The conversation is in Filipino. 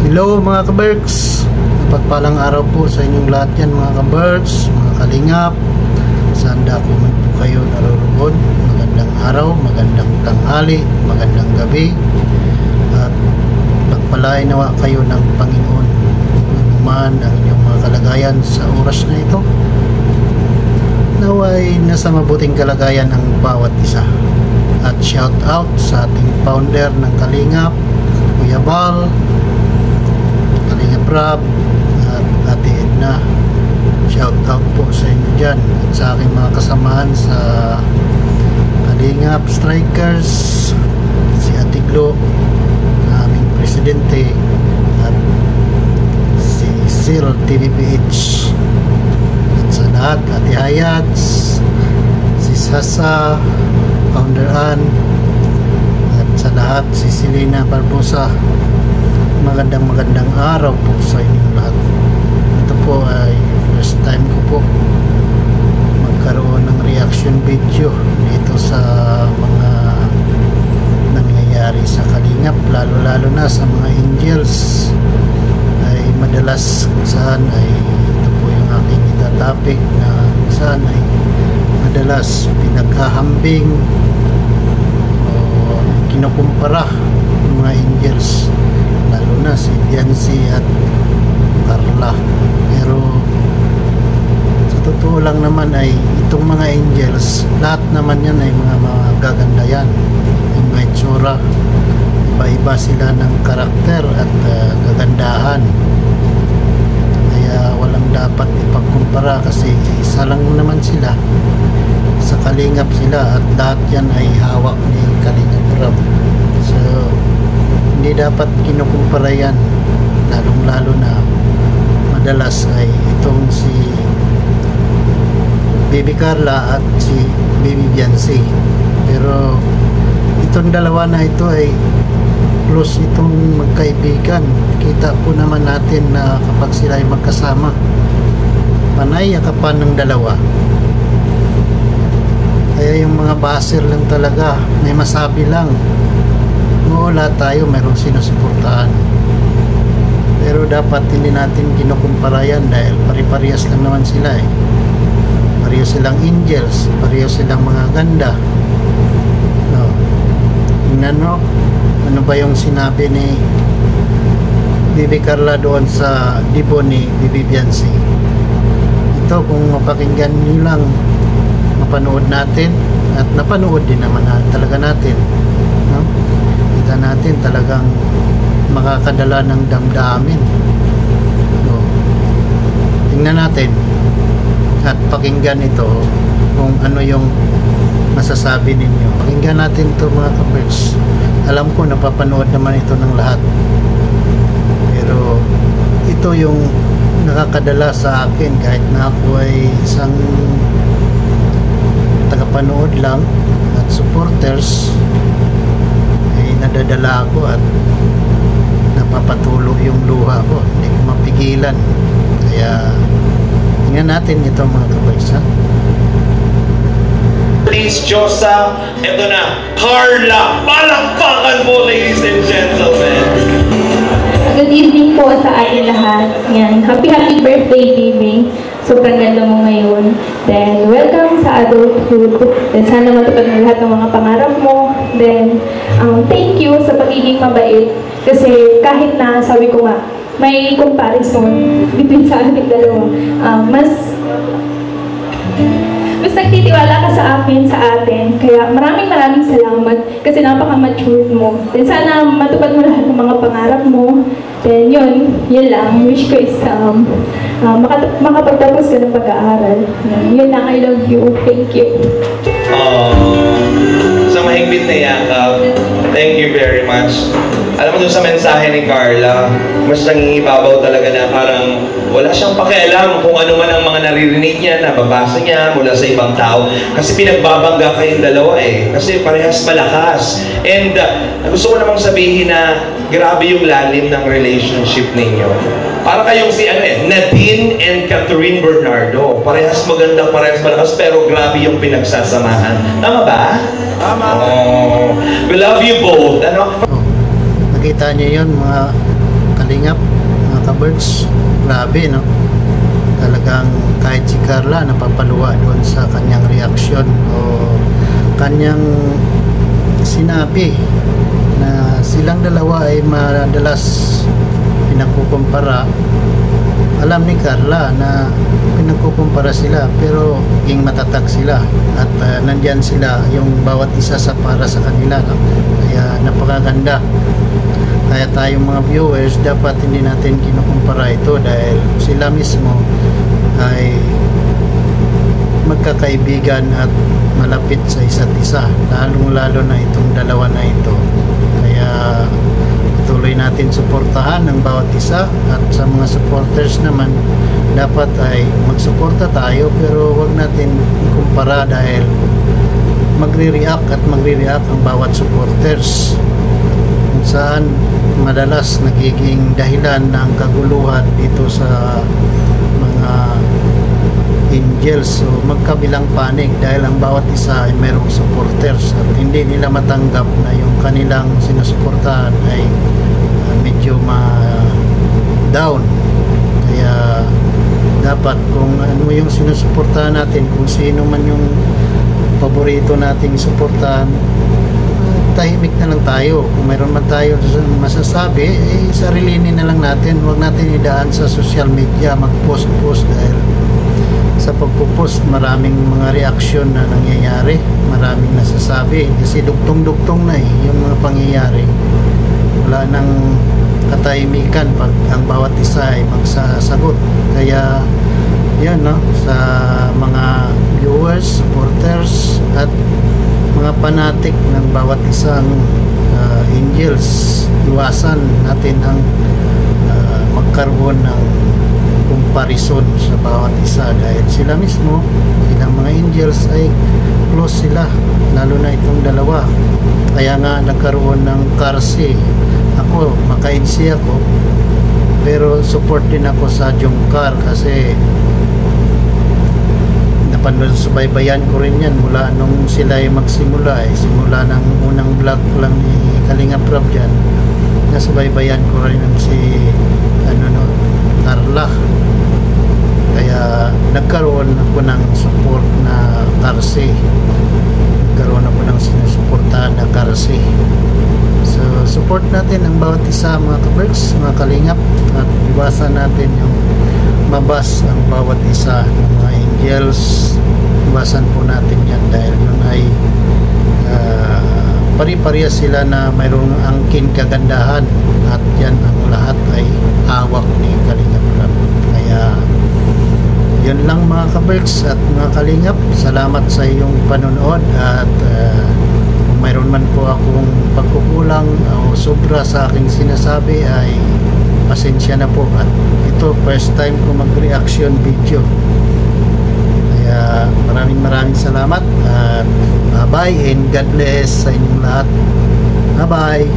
Hello mga kaberks, napagpalang araw po sa inyong lahat yan mga kaberks, mga kalingap. Saan dako man po kayo naroon, magandang araw, magandang tanghali, magandang gabi, at pagpalain nawa kayo ng Panginoon kung anuman ang inyong mga kalagayan sa oras na ito. Naway nasa mabuting kalagayan ang bawat isa. At shout out sa ating founder ng Kalingap, Kuya Bal, Kalingap Rab, at Ate Edna. Shout out po sa inyo dyan, at sa aking mga kasamahan sa Kalingap Strikers, si Ate Glo, aming presidente, at si Sil TVPH, at sa lahat, Ate Hayats, si Sasa, Founder Ann, at sa lahat, si Selena Barbosa. Magandang araw po sa inyong lahat. Ito po ay first time ko po magkaroon ng reaction video dito sa mga nangyayari sa Kalingap, lalo na sa mga angels. Ay madalas kung saan ay ito po yung aking itatopic, na kung saan ay madalas pinaghahambing o kinukumpara ng mga angels, lalo na si Biancy at Carla. Pero sa totoo lang naman ay itong mga angels, lahat naman yan ay mga magaganda yan, yung mga itsura, iba-iba sila ng karakter at kagandahan. Kaya walang dapat ipagkumpara kasi isa lang naman sila, sa Kalingap sila, at lahat yan ay hawak ni Kalingap Rab. So hindi dapat kinukumpara yan, lalong-lalo na madalas ay itong si Baby Carla at si Baby Biancy. Pero itong dalawa na ito ay close itong magkaibigan. Kita po naman natin na kapag sila ay magkasama, panay yakapan ng dalawa. Kaya yung mga baser lang talaga, may masabi lang. Oo, lahat tayo mayroong sinusuportahan. Pero dapat hindi natin kinukumpara yan dahil pare-parehas lang naman sila eh. Pareho silang angels, pareho silang mga ganda. No. Tingnan mo, ano ba yung sinabi ni Bibi Carla doon sa dibo ni Bibi Biancy. Ito, kung mapakinggan nyo lang, mapanood natin, at napanood din naman talaga natin, no? Kita natin talagang makakadala ng damdamin. So, tingnan natin at pakinggan ito kung ano yung masasabi ninyo. Pakinggan natin ito mga kapers. Alam ko napapanood naman ito ng lahat, pero ito yung nakakadala sa akin kahit na ako ay isang tagapanood lang at supporters, ay nadadala ako at napapatulo yung luha ko, hindi ko mapigilan. Kaya tingnan natin ito mga kabers, ha? Please, Josa, eto na, Carla, palakpakan mo, ladies and gentlemen. Good evening po sa ating lahat. Yan. Happy birthday, baby. Sobrang ganda mo ngayon. Then, welcome sa adulthood. Then, sana matupad mo lahat ng mga pangarap mo. Then, thank you sa pagiging mabait. Kasi kahit na, sabi ko nga, may comparison between sa ating dalawa. Mas nagtitiwala ka sa akin, sa atin. Kaya maraming salamat kasi napaka-matured mo. Then sana matupad mo lahat ng mga pangarap mo. Then yun lang. Wish ko is makapagtapos ka ng pag-aaral. Yun lang, I love you. Thank you. Sa mahigpit na yakap, thank you very much. Alam mo dun sa mensahe ni Carla, mas nangingibabaw talaga na parang wala siyang pakialam kung ano man ang mga naririnig niya, nababasa niya mula sa ibang tao. Kasi pinagbabangga kayong dalawa eh. Kasi parehas malakas. And gusto ko namang sabihin na grabe yung lalim ng relationship ninyo. Para kayong si Nadine and Catherine Bernardo. Parehas maganda, parehas malakas, pero grabe yung pinagsasamahan. Tama ba? Tama. Oh, we love you both. Ano? Nakita niyo yun mga kalingap, mga kaberks. Grabe, no? Talagang kahit si Carla napapaluwa doon sa kanyang reaksyon o kanyang sinabi na silang dalawa ay madalas pinagkukumpara. Alam ni Carla na pinagkukumpara sila, pero naging matatag sila at nandyan sila yung bawat isa sa para sa kanila, no? Kaya napakaganda. Kaya tayong mga viewers, dapat hindi natin kinukumpara ito dahil sila mismo ay magkakaibigan at malapit sa isa't isa, lalong-lalo na itong dalawa na ito. Kaya patuloy natin suportahan ang bawat isa, at sa mga supporters naman, dapat ay magsuporta tayo, pero wag natin ikumpara dahil magre-react ang bawat supporters, kung saan madalas nagiging dahilan ng kaguluhan dito sa mga Angels o magkabilang panig dahil ang bawat isa ay mayroong supporters at hindi nila matanggap na yung kanilang sinusuportahan ay medyo down. Kaya dapat kung ano yung sinusuportahan natin, kung sino man yung paborito nating suportahan, tahimik na lang tayo. Kung mayroon man tayo masasabi, sarilinin na lang natin. Huwag natin idaan sa social media, mag-post dahil sa pagpo-post maraming mga reaksyon na nangyayari, maraming nasasabi kasi dugtong-dugtong na yung mga pangyayari. Wala nang katahimikan pag ang bawat isa ay magsasagot. Kaya yun, no, sa mga viewers, supporters at mga fanatic ng bawat isang Angels, iwasan natin ang magkaroon ng comparison sa bawat isa dahil sila mismo, silang mga Angels ay close sila, lalo na itong dalawa. Kaya nga nagkaroon ng Karsi. Ako, maka-NC ako, pero support din ako sa Jungkar kasi subaybayan ko rin yan mula nung sila ay magsimula, simula ng unang vlog lang ni Kalingap Rob dyan, nasubaybayan ko rin si Carla. Kaya nagkaroon ako ng support na Karsi, nagkaroon ako ng sinusuportahan na Karsi. So support natin ang bawat isa, mga kaberks, mga kalingap, at iwasan natin yung mabas ang bawat isa ng mga Angels. Iwasan po natin yan dahil yun ay pari-parehas sila na mayroong angkin kagandahan at yan ang lahat ay hawak ni Kalingap Rob. Kaya yun lang, mga kaberks at mga kalingap, salamat sa iyong panonood at kung mayroon man po akong pagkukulang o sobra sa aking sinasabi ay pasensya na po, at ito first time ko mag-reaction video. Kaya maraming salamat at bye-bye and God bless sa inyong lahat. Bye-bye.